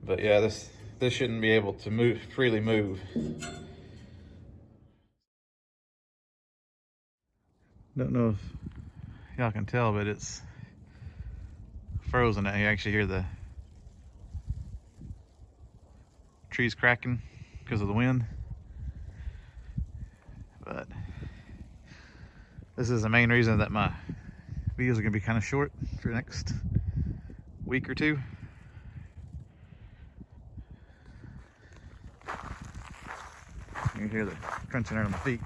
But yeah, this shouldn't be able to freely move. Don't know if y'all can tell, but it's frozen out here. You actually hear the trees cracking because of the wind. But this is the main reason that my videos are gonna be kind of short for the next week or two. You can hear the crunching under my feet.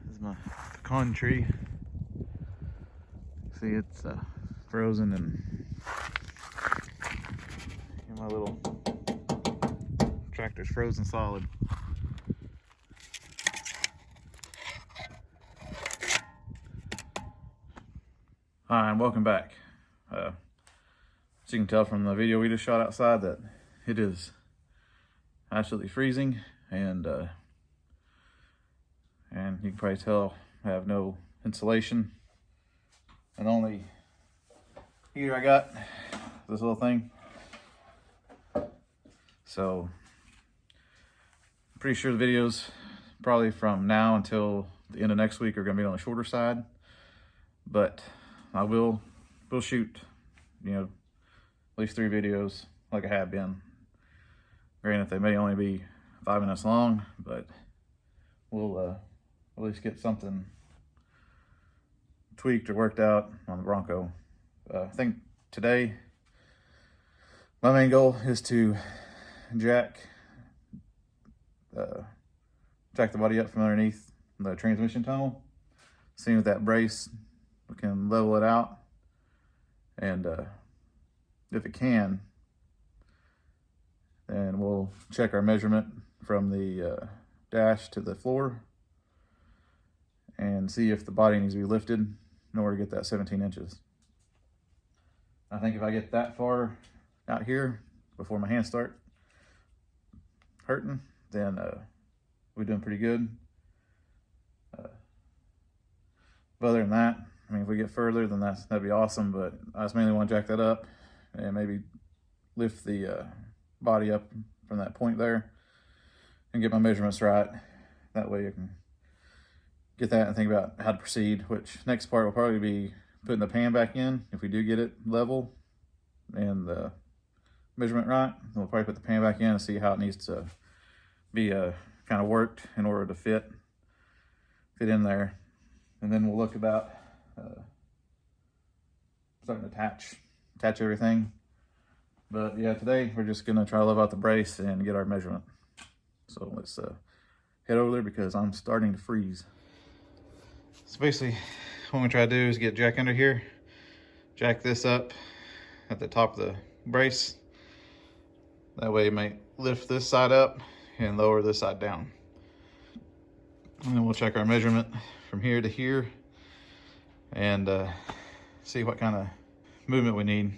This is my pecan tree. See, it's frozen, and my little tractor's frozen solid. Hi, and welcome back. As you can tell from the video we just shot outside, that it is absolutely freezing, and you can probably tell I have no insulation, and the only heater I got is this little thing. So I'm pretty sure the videos probably from now until the end of next week are going to be on the shorter side, but I will shoot, you know, at least 3 videos like I have been. Granted, they may only be 5 minutes long, but we'll at least get something tweaked or worked out on the Bronco. I think today my main goal is to jack the body up from underneath the transmission tunnel, seeing if that brace, we can level it out, and if it can, then we'll check our measurement from the dash to the floor and see if the body needs to be lifted in order to get that 17 inches. I think if I get that far out here before my hands start hurting, then we're doing pretty good. But other than that, I mean, if we get further, then that'd be awesome. But I just mainly want to jack that up and maybe lift the body up from that point there and get my measurements right. That way you can get that and think about how to proceed, which next part will probably be putting the pan back in. If we do get it level and the measurement right, then we'll probably put the pan back in and see how it needs to be kind of worked in order to fit in there. And then we'll look about starting to attach everything. But yeah, today we're just gonna try to level out the brace and get our measurement. So let's head over there because I'm starting to freeze. So basically what I'm gonna try to do is get jack under here, jack this up at the top of the brace. That way it might lift this side up and lower this side down. And then we'll check our measurement from here to here and see what kind of movement we need.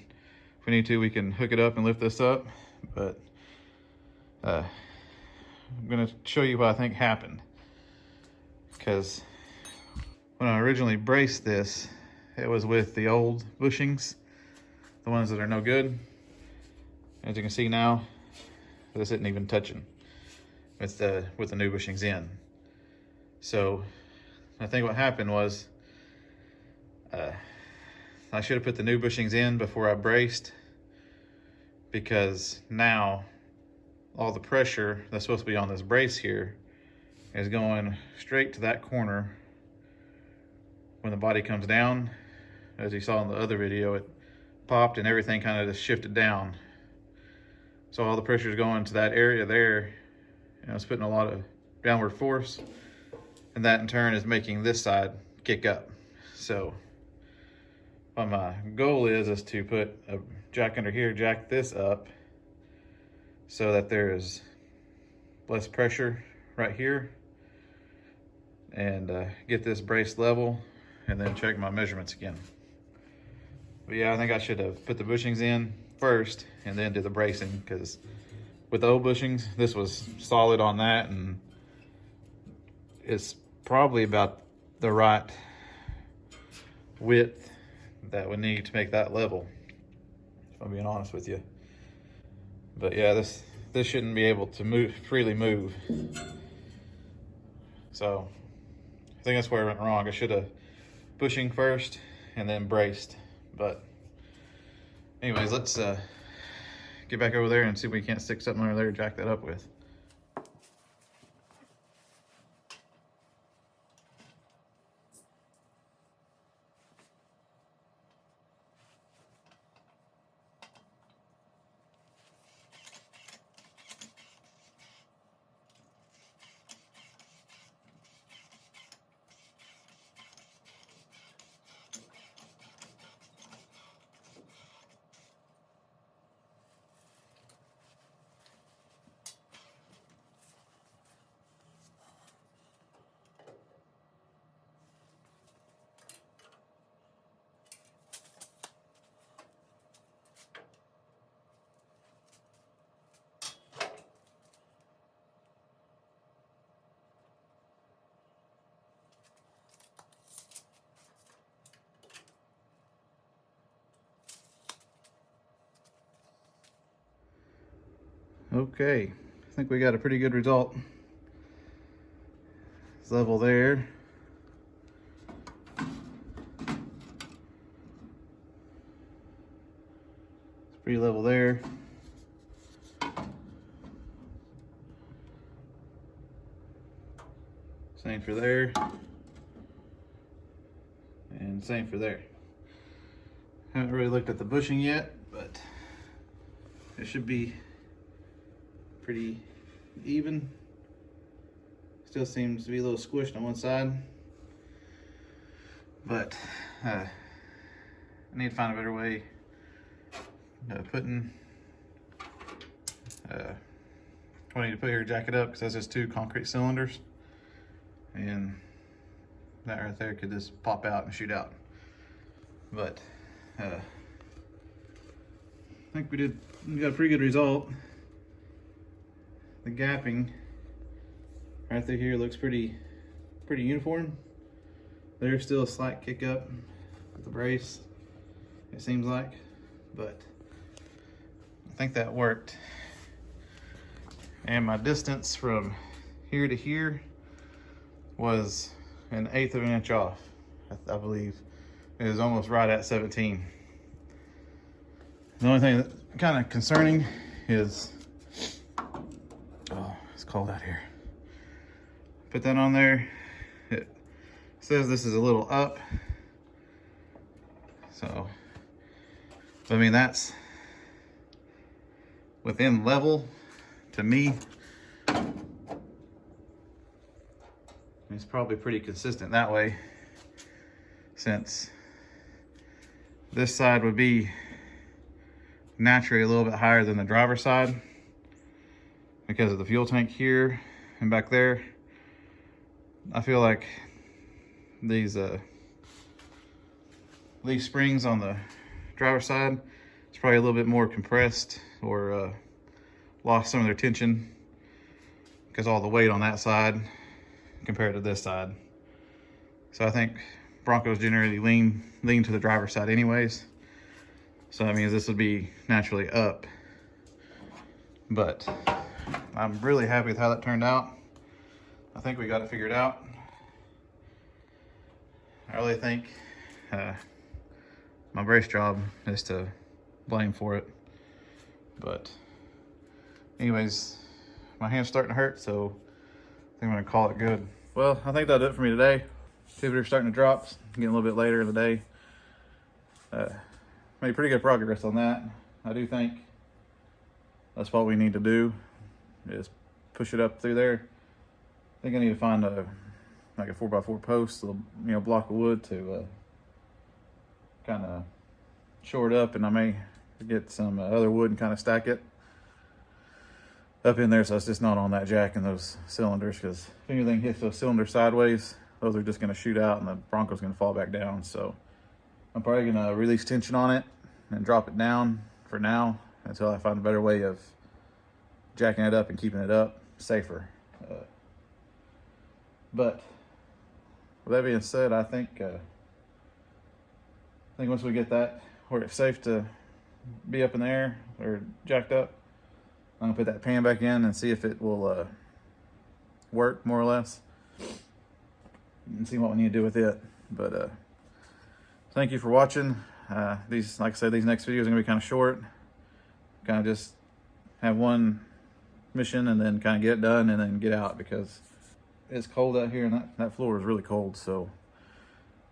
If we need to, we can hook it up and lift this up, but I'm gonna show you what I think happened. Because when I originally braced this, it was with the old bushings, the ones that are no good. As you can see now, this isn't even touching with the new bushings in. So I think what happened was I should have put the new bushings in before I braced, because now all the pressure that's supposed to be on this brace here is going straight to that corner. When the body comes down, as you saw in the other video, it popped and everything kind of just shifted down. So all the pressure is going to that area there, and it's putting a lot of downward force, and that in turn is making this side kick up. So what my goal is to put a jack under here, jack this up so that there's less pressure right here, and get this brace level, and then check my measurements again. But yeah, I think I should have put the bushings in first and then do the bracing, because with the old bushings, this was solid on that, and is probably about the right width that we need to make that level, if I'm being honest with you. But yeah, this shouldn't be able to freely move. So I think that's where I went wrong. I should have bushing first and then braced. But anyways, let's get back over there and see if we can't stick something over there to jack that up with. Okay, I think we got a pretty good result. It's level there. It's pretty level there. Same for there. And same for there. Haven't really looked at the bushing yet, but it should be pretty even. Still seems to be a little squished on one side, but I need to find a better way of putting what I need to put here to jack it up, because that's just 2 concrete cylinders, and that right there could just pop out and shoot out. But I think we got a pretty good result. The gapping right through here looks pretty uniform. There's still a slight kick up with the brace, it seems like, but I think that worked. And my distance from here to here was 1/8 of an inch off, I believe. It was almost right at 17. The only thing that's kind of concerning is, oh, it's cold out here. Put that on there. It says this is a little up. So, I mean, that's within level to me. It's probably pretty consistent that way, since this side would be naturally a little bit higher than the driver's side because of the fuel tank here and back there. I feel like these springs on the driver's side is probably a little bit more compressed, or lost some of their tension because all the weight on that side compared to this side. So I think Broncos generally lean to the driver's side anyways. So that means this would be naturally up. But I'm really happy with how that turned out. I think we got it figured out. I really think my brace job is to blame for it. But anyways, my hand's starting to hurt, so I think I'm gonna call it good. Well, I think that's it for me today. Temperature's starting to drop. It's getting a little bit later in the day. Made pretty good progress on that. I do think that's what we need to do, is push it up through there. I think I need to find like a 4x4 post, a block of wood to kind of shore it up, and I may get some other wood and kind of stack it up in there so it's just not on that jack and those cylinders, because if anything hits those cylinders sideways, those are just going to shoot out and the Bronco's going to fall back down. So I'm probably going to release tension on it and drop it down for now until I find a better way of jacking it up and keeping it up safer. But with that being said, I think once we get that where it's safe to be up in the air or jacked up, I'm gonna put that pan back in and see if it will work more or less, and see what we need to do with it. But thank you for watching. These, like I said, these next videos are gonna be kind of short. Kind of just have one mission and then kind of get it done and then get out, because it's cold out here and that floor is really cold. So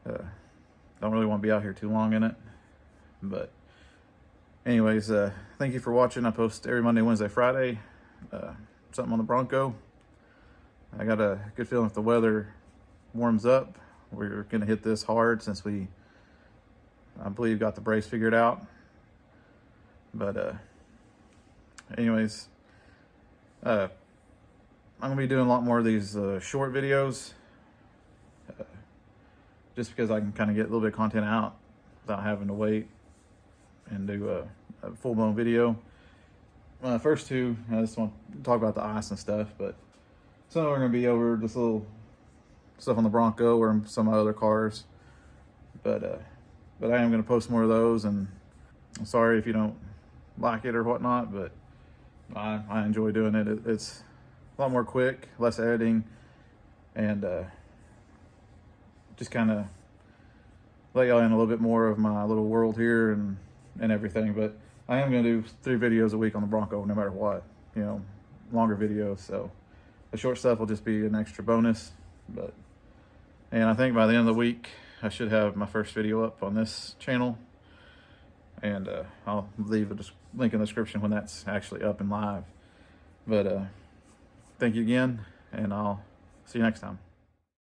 don't really want to be out here too long in it. But anyways, thank you for watching. I post every Monday, Wednesday, Friday, something on the Bronco. I got a good feeling if the weather warms up, we're gonna hit this hard, since I believe got the brace figured out. But anyways, I'm gonna be doing a lot more of these short videos, just because I can kind of get a little bit of content out without having to wait and do a full-blown video. First two, I just want to talk about the ice and stuff, but some of them are gonna be over this little stuff on the Bronco or some other cars. But I am gonna post more of those, and I'm sorry if you don't like it or whatnot, but I enjoy doing it. It's a lot more quick, less editing, and just kind of let y'all in a little bit more of my little world here and everything. But I am going to do 3 videos a week on the Bronco, no matter what, you know, longer videos. So the short stuff will just be an extra bonus. And I think by the end of the week, I should have my first video up on this channel. And I'll leave a link in the description when that's actually up and live. But thank you again, and I'll see you next time.